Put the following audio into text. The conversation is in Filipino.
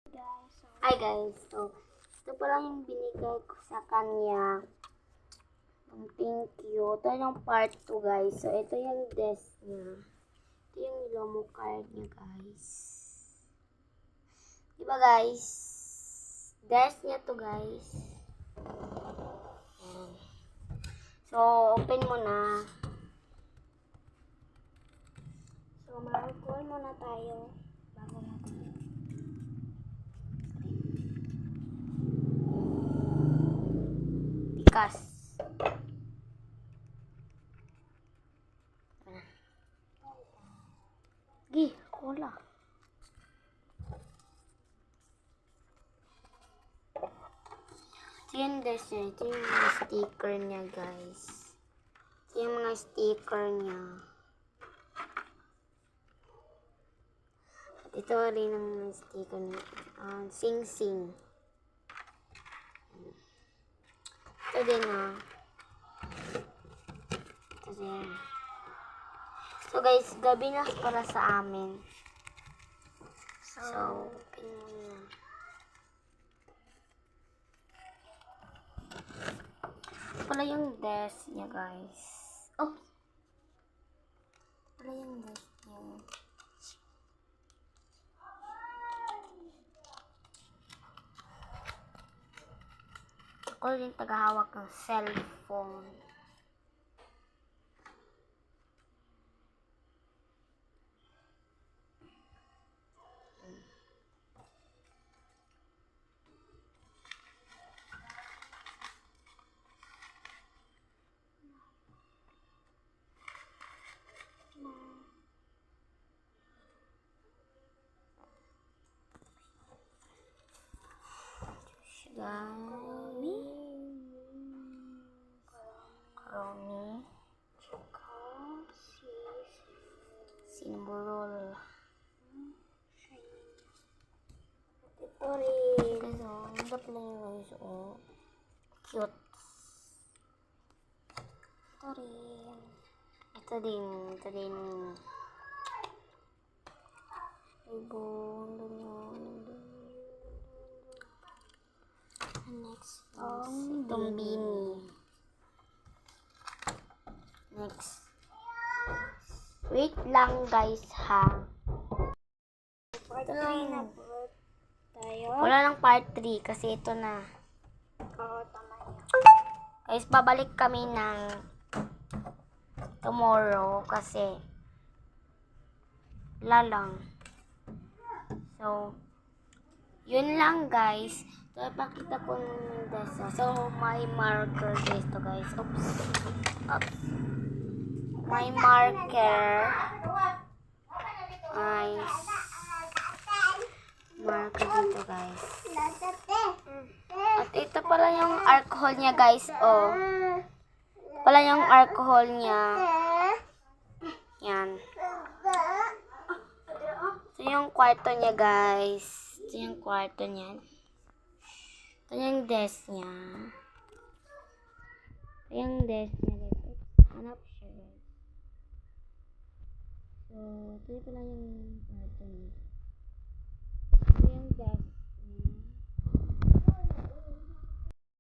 Hi guys, so ito pa lang yung binigay ko sa kanya. Thank you. Ito yung part 2 guys. So ito yung desk niya. Ito yung Lomo card niya guys. Diba guys? Desk niya to guys. Ayan. So open mo na. So mag-call muna tayo bago natin. Pikas. Gi, cola. Ito yung desk niya. Ito yung mga sticker niya guys. Ito yung mga sticker niya. At ito rin ang mga sticker niya. Sing Sing. Ito din Ito din. So guys, gabi na para sa amin. So open mo na. Ito pala yung desk niya guys. Oops! Ito pala yung desk niya. Ako rin tagahawak ng cellphone. Karami. Sinburol. Ito rin. Ang ganda pala yung guys. Cute. Ito rin. Ito din. Ribbon. Next itong beanie. Next. Wait lang guys ha. Part 3 na po tayo. Wala lang part 3 kasi ito na. Oo, tama niya. Guys, babalik kami ng tomorrow kasi wala lang. So, yun lang guys. So, ipakita ko yung desk. So, may marker dito guys. Oops. May marker. Nice. Marker dito guys. At ito pala yung alcohol niya guys. Pala yung alcohol niya. Yan. Ito yung kwarto niya guys. Ito yung kwarto niya. Ito yung desk niya. Ito yung desk niya guys. Hanap siya guys. So, ito pala yung kwarto niya. Ito yung desk.